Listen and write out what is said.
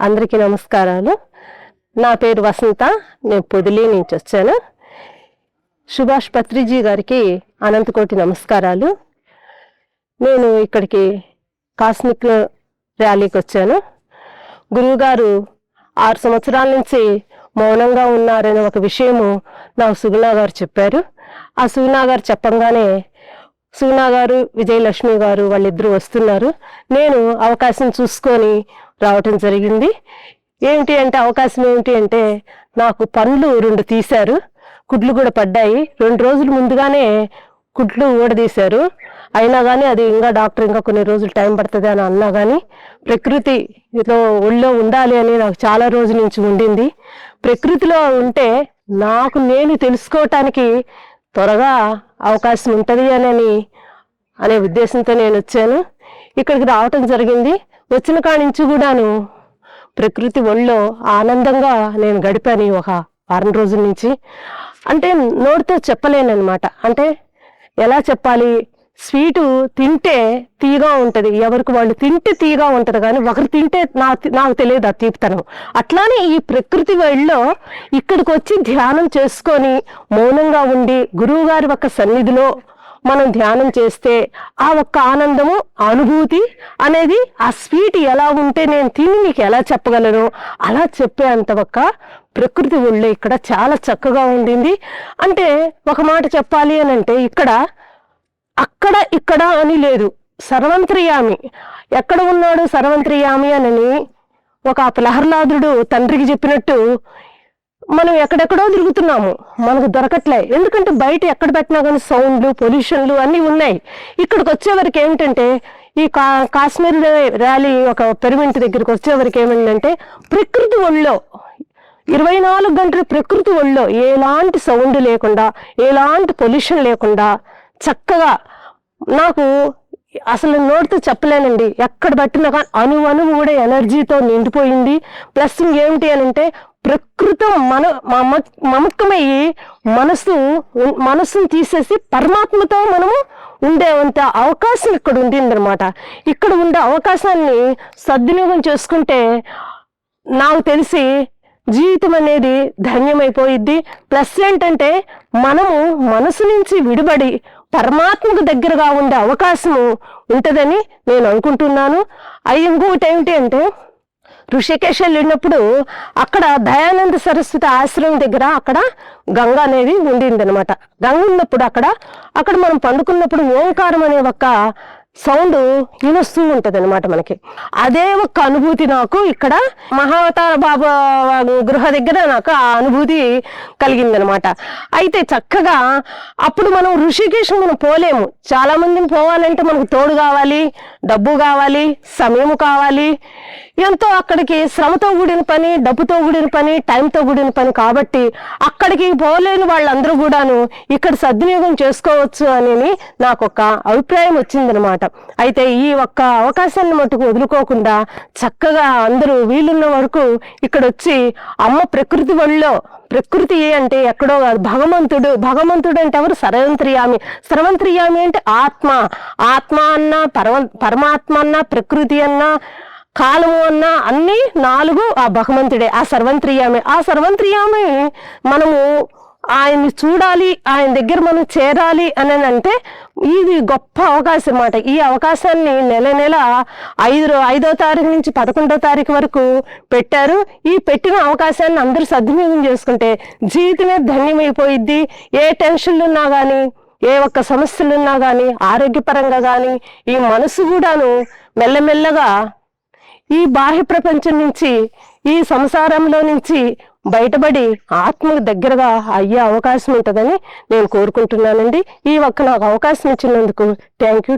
అందరికీ నమస్కారాలు. నా పేరు వసంత. నేను పొదిలి నుంచి వచ్చాను. సుభాష్ పత్రిజీ గారికి అనంతకోటి నమస్కారాలు. నేను ఇక్కడికి కాస్మిక్ ర్యాలీకి వచ్చాను. గురువుగారు 6 సంవత్సరాల నుంచి మౌనంగా ఉన్నారనే ఒక విషయము నాకు సుగుణా గారు చెప్పారు. ఆ సుగుణా గారు చెప్పంగానే సుగుణా గారు, విజయలక్ష్మి గారు వాళ్ళిద్దరూ వస్తున్నారు. నేను అవకాశం చూసుకొని రావటం జరిగింది. అవకాశం ఏమిటి అంటే నాకు పనులు 2 తీశారు, కుట్లు కూడా పడ్డాయి. 2 రోజుల ముందుగానే కుట్లు ఊడదీశారు. అయినా కానీ అది డాక్టర్ ఇంకా కొన్ని రోజులు టైం పడుతుంది అని అన్నా కానీ ప్రకృతిలో ఒళ్ళో ఉండాలి అని నాకు చాలా రోజుల నుంచి ఉండింది. ప్రకృతిలో ఉంటే నాకు నేను తెలుసుకోవటానికి త్వరగా అవకాశం ఉంటుంది అనే ఉద్దేశంతో నేను వచ్చాను. ఇక్కడికి రావటం జరిగింది. వచ్చిన కాడి నుంచి కూడాను ప్రకృతి ఒళ్ళో ఆనందంగా నేను గడిపాను ఒక 6 రోజుల నుంచి. అంటే నోటితో చెప్పలేనమాట. అంటే ఎలా చెప్పాలి, స్వీటు తింటే తీగా ఉంటుంది, ఎవరికి వాళ్ళు తింటే తీగా ఉంటుంది, కానీ ఒకరు తింటే నాకు తెలియదు ఆ తీపితనం. అట్లానే ఈ ప్రకృతి ఒళ్ళో ఇక్కడికి వచ్చి ధ్యానం చేసుకొని మౌనంగా ఉండి గురువు గారి ఒక సన్నిధిలో మనం ధ్యానం చేస్తే ఆ ఒక్క ఆనందము, అనుభూతి అనేది ఆ స్వీట్ ఎలా ఉంటే నేను తిని మీకు ఎలా చెప్పగలను అలా చెప్పే అంత ఒక్క ప్రకృతి ఒళ్ళో ఇక్కడ చాలా చక్కగా ఉండింది. అంటే ఒక మాట చెప్పాలి అని అంటే అక్కడ ఇక్కడ అని లేదు, సర్వంత్రియామి. ఎక్కడ ఉన్నాడు సర్వంత్రియామి అని ఒక ప్రహ్లాదుడు తండ్రికి చెప్పినట్టు మనం ఎక్కడెక్కడో తిరుగుతున్నాము, మనకు దొరకట్లే. ఎందుకంటే బయట ఎక్కడ పెట్టినా కానీ సౌండ్లు, పొల్యూషన్లు అన్నీ ఉన్నాయి. ఇక్కడికి వచ్చేవరకు ఏమిటంటే ఈ కాశ్మీర్ ర్యాలీ ఒక పెరుమింటి దగ్గరికి వచ్చేవరకు ఏమిటంటే ప్రకృతి ఒళ్ళో 24 గంటలు ప్రకృతి ఒళ్ళో ఎలాంటి సౌండ్ లేకుండా, ఎలాంటి పొల్యూషన్ లేకుండా చక్కగా నాకు అసలు నోటితో చెప్పలేనండి. ఎక్కడ పట్టినా కానీ అణువు కూడా ఎనర్జీతో నిండిపోయింది. ప్లస్ ఇంకేమిటి అని అంటే ప్రకృతం మమక్కమయ్యి మనసును తీసేసి పరమాత్మతో మనము ఉండేంత అవకాశం ఇక్కడ ఉండిందనమాట. ఇక్కడ ఉండే అవకాశాన్ని సద్వినియోగం చేసుకుంటే నాకు తెలిసి జీవితం అనేది ధన్యమైపోయిద్ది. ప్లస్ ఏంటంటే మనము మనసు నుంచి విడిబడి పరమాత్మకు దగ్గరగా ఉండే అవకాశము ఉంటుందని నేను అనుకుంటున్నాను. ఇంకొకటి ఏమిటి అంటే ఋషికేశ్ వెళ్ళినప్పుడు అక్కడ దయానంద సరస్వతి ఆశ్రమం దగ్గర అక్కడ గంగ అనేది ఉండిందనమాట. గంగ ఉన్నప్పుడు అక్కడ మనం పండుకున్నప్పుడు ఓంకారం అనే ఒక సౌండ్ వినొస్తూ ఉంటుంది అనమాట మనకి. అదే ఒక అనుభూతి నాకు ఇక్కడ మహావతార బాబా గృహ దగ్గర నాకు ఆ అనుభూతి కలిగిందనమాట. అయితే చక్కగా అప్పుడు మనం ఋషికేశ్ మనం పోలేము. చాలా మందిని పోవాలంటే మనకు తోడు కావాలి, డబ్బు కావాలి, సమయం కావాలి, ఎంతో అక్కడికి శ్రమతో కూడిన పని, డబ్బుతో కూడిన పని, టైంతో కూడిన పని. కాబట్టి అక్కడికి పోలేని వాళ్ళందరూ కూడాను ఇక్కడ సద్వినియోగం చేసుకోవచ్చు అని నాకు ఒక అభిప్రాయం వచ్చిందనమాట. అయితే ఈ ఒక్క అవకాశాన్ని మటుకు వదులుకోకుండా చక్కగా అందరూ వీలున్న వరకు ఇక్కడ వచ్చి అమ్మ ప్రకృతి ఒళ్ళో, ప్రకృతి అంటే ఎక్కడో కాదు, భగవంతుడు అంటే ఎవరు? సర్వంత్రియామి అంటే ఆత్మ అన్నా, పరమాత్మ అన్నా, ప్రకృతి అన్నా, కాలము అన్నా అన్ని 4 ఆ భగవంతుడే, ఆ సర్వంత్రియామి. మనము ఆయన్ని చూడాలి, ఆయన దగ్గర మనం చేరాలి అని అంటే ఇది గొప్ప అవకాశం అన్నమాట. ఈ అవకాశాన్ని నెల 5వ తారీఖు నుంచి 11వ తారీఖు వరకు పెట్టారు. ఈ పెట్టిన అవకాశాన్ని అందరూ సద్వినియోగం చేసుకుంటే జీవితమే ధన్యమైపోయిద్ది. ఏ టెన్షన్లు ఉన్నా కానీ, ఏ ఒక్క సమస్యలున్నా కానీ, ఆరోగ్యపరంగా కానీ ఈ మనసు కూడాను మెల్లమెల్లగా ఈ బాహ్య ప్రపంచం నుంచి, ఈ సంసారంలో నుంచి బయటపడి ఆత్మకు దగ్గరగా అయ్యే అవకాశం ఉంటుందని నేను కోరుకుంటున్నానండి. ఈ ఒక్క నాకు అవకాశం ఇచ్చినందుకు థ్యాంక్ యూ.